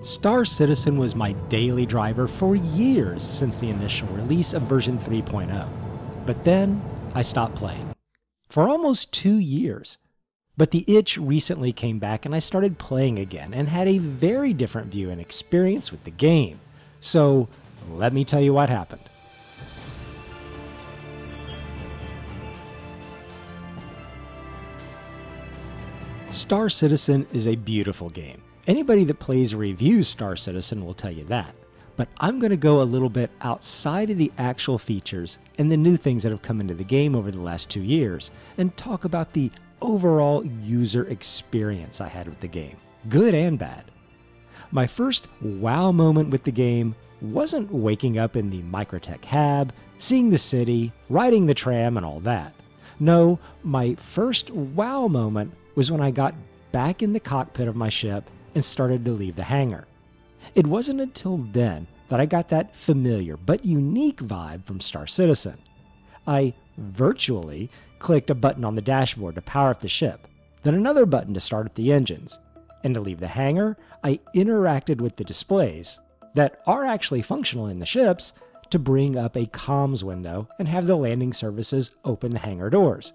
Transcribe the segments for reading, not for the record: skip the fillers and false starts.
Star Citizen was my daily driver for years since the initial release of version 3.0, but then I stopped playing. For almost 2 years. But the itch recently came back and I started playing again and had a very different view and experience with the game. So let me tell you what happened. Star Citizen is a beautiful game. Anybody that plays or reviews Star Citizen will tell you that. But I'm going to go a little bit outside of the actual features and the new things that have come into the game over the last 2 years and talk about the overall user experience I had with the game, good and bad. My first wow moment with the game wasn't waking up in the Microtech hab, seeing the city, riding the tram and all that. No, my first wow moment was when I got back in the cockpit of my ship and started to leave the hangar. It wasn't until then that I got that familiar but unique vibe from Star Citizen. I virtually clicked a button on the dashboard to power up the ship, then another button to start up the engines. And to leave the hangar, I interacted with the displays that are actually functional in the ships to bring up a comms window and have the landing services open the hangar doors.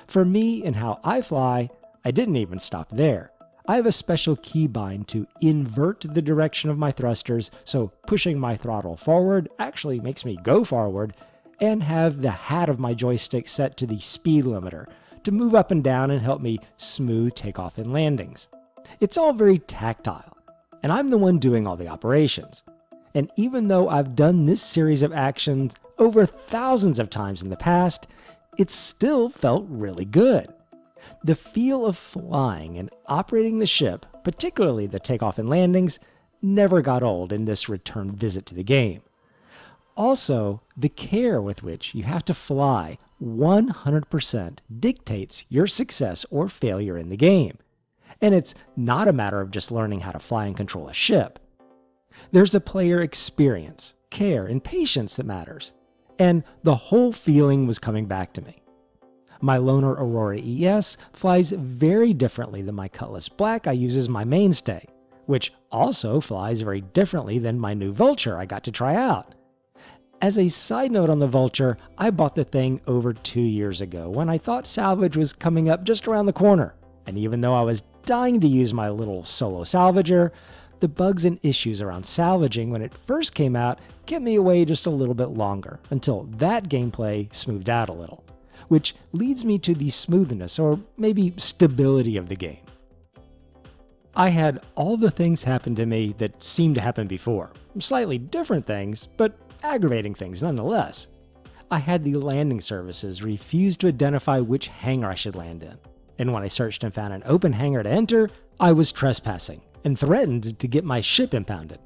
For me and how I fly, I didn't even stop there. I have a special keybind to invert the direction of my thrusters, so pushing my throttle forward actually makes me go forward, and have the hat of my joystick set to the speed limiter to move up and down and help me smooth takeoff and landings. It's all very tactile, and I'm the one doing all the operations. And even though I've done this series of actions over thousands of times in the past, it still felt really good. The feel of flying and operating the ship, particularly the takeoff and landings, never got old in this return visit to the game. Also, the care with which you have to fly 100% dictates your success or failure in the game. And it's not a matter of just learning how to fly and control a ship. There's a player experience, care, and patience that matters. And the whole feeling was coming back to me. My Loner Aurora ES flies very differently than my Cutlass Black I use as my mainstay, which also flies very differently than my new Vulture I got to try out. As a side note on the Vulture, I bought the thing over 2 years ago when I thought salvage was coming up just around the corner, and even though I was dying to use my little solo salvager, the bugs and issues around salvaging when it first came out kept me away just a little bit longer until that gameplay smoothed out a little. Which leads me to the smoothness, or maybe stability of the game. I had all the things happen to me that seemed to happen before. Slightly different things, but aggravating things nonetheless. I had the landing services refuse to identify which hangar I should land in. And when I searched and found an open hangar to enter, I was trespassing and threatened to get my ship impounded.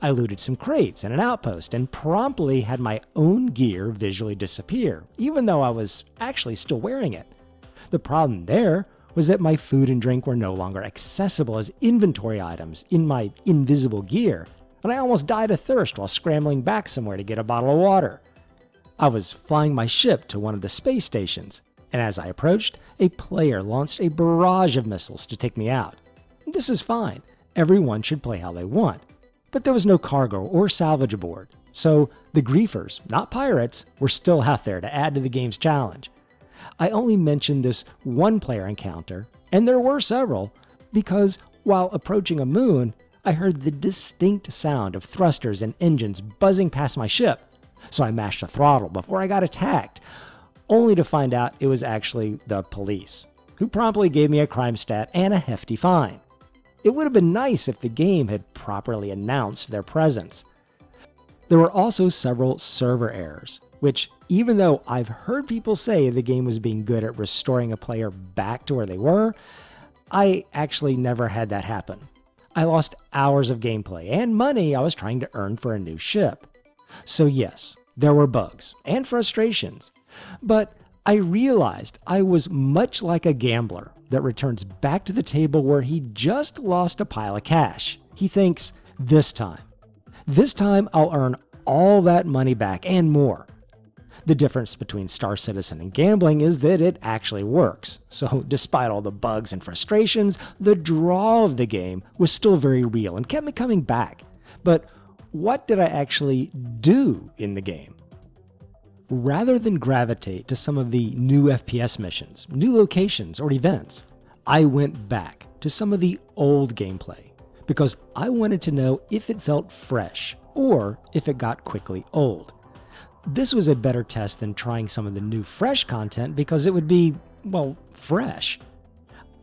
I looted some crates and an outpost and promptly had my own gear visually disappear, even though I was actually still wearing it. The problem there was that my food and drink were no longer accessible as inventory items in my invisible gear, and I almost died of thirst while scrambling back somewhere to get a bottle of water. I was flying my ship to one of the space stations, and as I approached, a player launched a barrage of missiles to take me out. This is fine. Everyone should play how they want. But there was no cargo or salvage aboard, so the griefers, not pirates, were still out there to add to the game's challenge. I only mentioned this one player encounter, and there were several, because while approaching a moon, I heard the distinct sound of thrusters and engines buzzing past my ship, so I mashed the throttle before I got attacked, only to find out it was actually the police, who promptly gave me a crime stat and a hefty fine. It would have been nice if the game had properly announced their presence. There were also several server errors, which, even though I've heard people say the game was being good at restoring a player back to where they were, I actually never had that happen. I lost hours of gameplay and money I was trying to earn for a new ship. So yes, there were bugs and frustrations, but I realized I was much like a gambler that returns back to the table where he just lost a pile of cash. He thinks, this time I'll earn all that money back and more. The difference between Star Citizen and gambling is that it actually works. So despite all the bugs and frustrations, the draw of the game was still very real and kept me coming back. But what did I actually do in the game? Rather than gravitate to some of the new FPS missions, new locations, or events, I went back to some of the old gameplay because I wanted to know if it felt fresh or if it got quickly old. This was a better test than trying some of the new fresh content because it would be, well, fresh.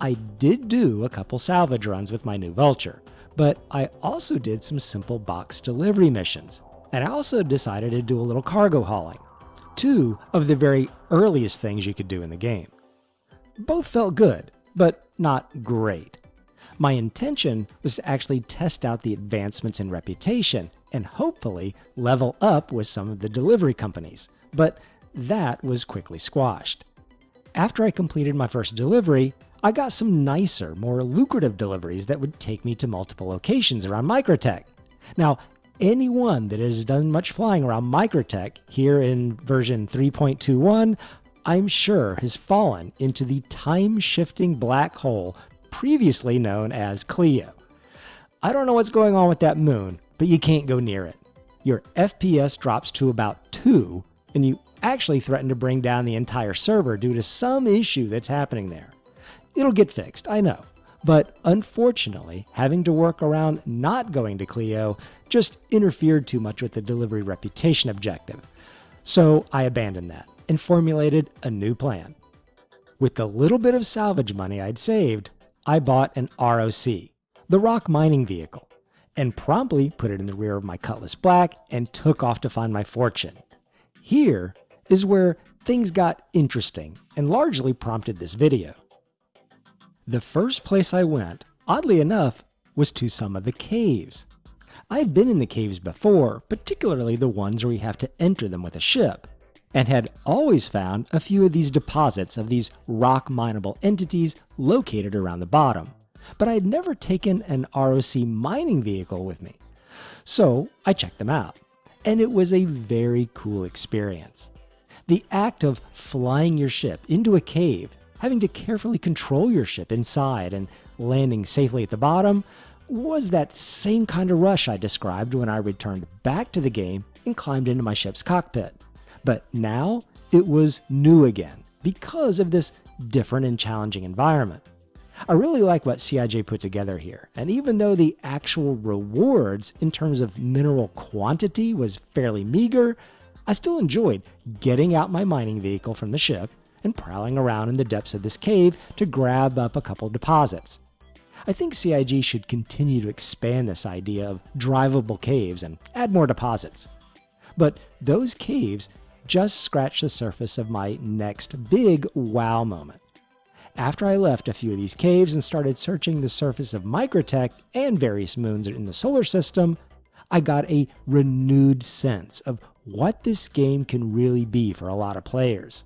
I did do a couple salvage runs with my new Vulture, but I also did some simple box delivery missions, and I also decided to do a little cargo hauling, two of the very earliest things you could do in the game. Both felt good, but not great. My intention was to actually test out the advancements in reputation and hopefully level up with some of the delivery companies, but that was quickly squashed. After I completed my first delivery, I got some nicer, more lucrative deliveries that would take me to multiple locations around Microtech. Now, anyone that has done much flying around Microtech here in version 3.21, I'm sure has fallen into the time-shifting black hole previously known as Clio. I don't know what's going on with that moon, but you can't go near it. Your FPS drops to about 2, and you actually threaten to bring down the entire server due to some issue that's happening there. It'll get fixed, I know, but unfortunately, having to work around not going to Clio just interfered too much with the delivery reputation objective. So I abandoned that and formulated a new plan. With the little bit of salvage money I'd saved, I bought an ROC, the ROC Mining vehicle, and promptly put it in the rear of my Cutlass Black and took off to find my fortune. Here is where things got interesting and largely prompted this video. The first place I went, oddly enough, was to some of the caves. I've been in the caves before, particularly the ones where you have to enter them with a ship, and had always found a few of these deposits of these rock mineable entities located around the bottom, but I had never taken an ROC mining vehicle with me. So I checked them out, and it was a very cool experience. The act of flying your ship into a cave, having to carefully control your ship inside and landing safely at the bottom, was that same kind of rush I described when I returned back to the game and climbed into my ship's cockpit. But now it was new again because of this different and challenging environment. I really like what CIJ put together here, and even though the actual rewards in terms of mineral quantity was fairly meager, I still enjoyed getting out my mining vehicle from the ship and prowling around in the depths of this cave to grab up a couple deposits. I think CIG should continue to expand this idea of drivable caves and add more deposits. But those caves just scratched the surface of my next big wow moment. After I left a few of these caves and started searching the surface of Microtech and various moons in the solar system, I got a renewed sense of what this game can really be for a lot of players.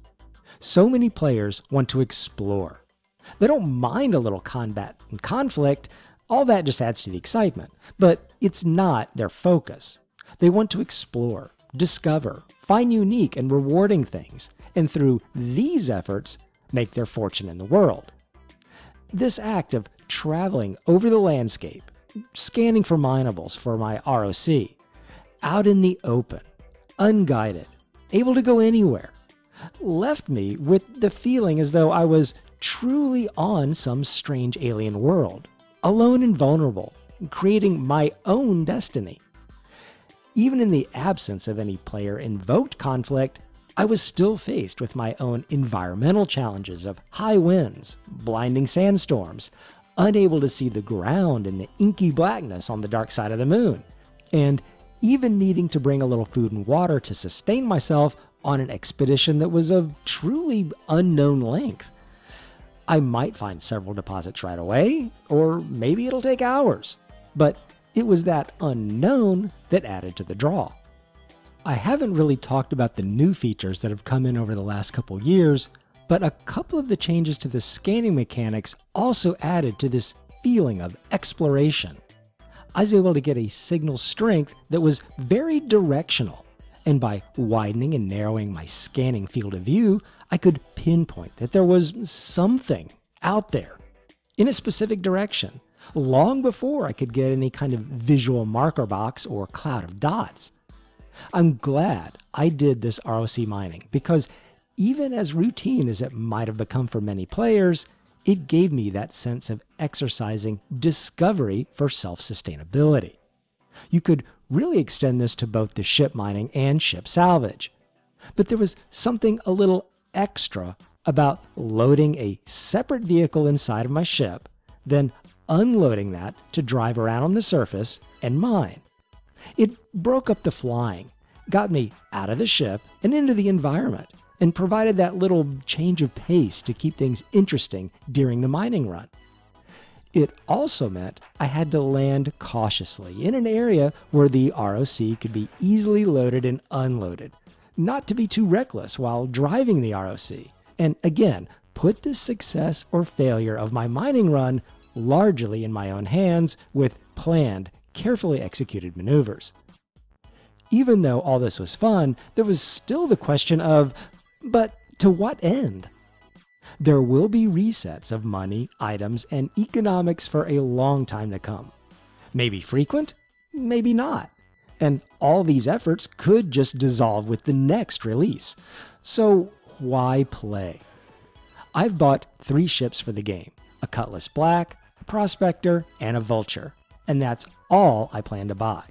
So many players want to explore. They don't mind a little combat and conflict, all that just adds to the excitement, but it's not their focus. They want to explore, discover, find unique and rewarding things, and through these efforts, make their fortune in the world. This act of traveling over the landscape, scanning for minables for my ROC, out in the open, unguided, able to go anywhere, left me with the feeling as though I was truly on some strange alien world, alone and vulnerable, creating my own destiny. Even in the absence of any player-invoked conflict, I was still faced with my own environmental challenges of high winds, blinding sandstorms, unable to see the ground in the inky blackness on the dark side of the moon, and even needing to bring a little food and water to sustain myself on an expedition that was of truly unknown length. I might find several deposits right away, or maybe it'll take hours, but it was that unknown that added to the draw. I haven't really talked about the new features that have come in over the last couple years, but a couple of the changes to the scanning mechanics also added to this feeling of exploration. I was able to get a signal strength that was very directional, And by widening and narrowing my scanning field of view, I could pinpoint that there was something out there in a specific direction, long before I could get any kind of visual marker box or cloud of dots. I'm glad I did this ROC mining because even as routine as it might have become for many players, it gave me that sense of exercising discovery for self-sustainability. You could really extend this to both the ship mining and ship salvage. But there was something a little extra about loading a separate vehicle inside of my ship, then unloading that to drive around on the surface and mine. It broke up the flying, got me out of the ship and into the environment, and provided that little change of pace to keep things interesting during the mining run. It also meant I had to land cautiously in an area where the ROC could be easily loaded and unloaded, not to be too reckless while driving the ROC, and again, put the success or failure of my mining run largely in my own hands with planned, carefully executed maneuvers. Even though all this was fun, there was still the question of, but to what end? There will be resets of money, items, and economics for a long time to come. Maybe frequent, maybe not. And all these efforts could just dissolve with the next release. So why play? I've bought 3 ships for the game, a Cutlass Black, a Prospector, and a Vulture. And that's all I plan to buy,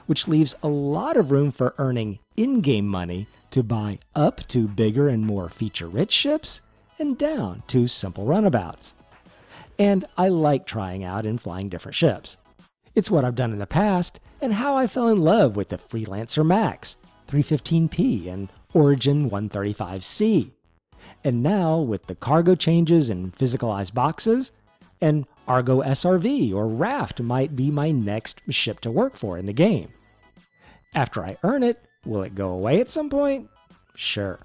which leaves a lot of room for earning in-game money to buy up to bigger and more feature-rich ships and down to simple runabouts. And I like trying out and flying different ships. It's what I've done in the past and how I fell in love with the Freelancer Max, 315P, and Origin 135C. And now with the cargo changes and physicalized boxes, an Argo SRV or Raft might be my next ship to work for in the game. After I earn it, will it go away at some point? Sure.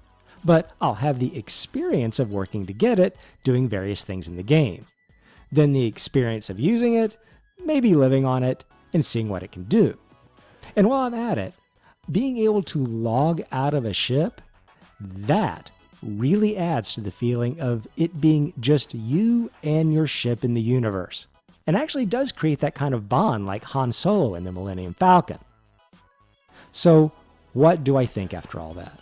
But I'll have the experience of working to get it, doing various things in the game. Then the experience of using it, maybe living on it, and seeing what it can do. And while I'm at it, being able to log out of a ship, that really adds to the feeling of it being just you and your ship in the universe, and actually does create that kind of bond like Han Solo in the Millennium Falcon. So, what do I think after all that?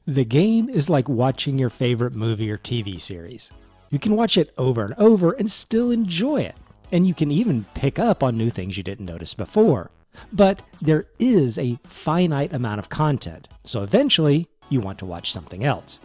The game is like watching your favorite movie or TV series. You can watch it over and over and still enjoy it, and you can even pick up on new things you didn't notice before. But there is a finite amount of content, so eventually you want to watch something else.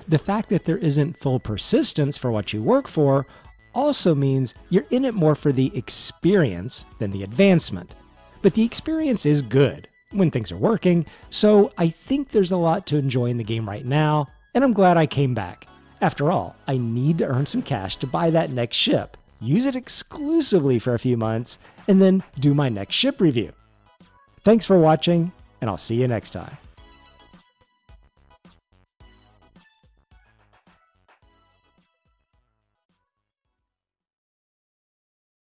The fact that there isn't full persistence for what you work for also means you're in it more for the experience than the advancement. But the experience is good when things are working, so I think there's a lot to enjoy in the game right now, and I'm glad I came back. After all, I need to earn some cash to buy that next ship, use it exclusively for a few months, and then do my next ship review. Thanks for watching, and I'll see you next time.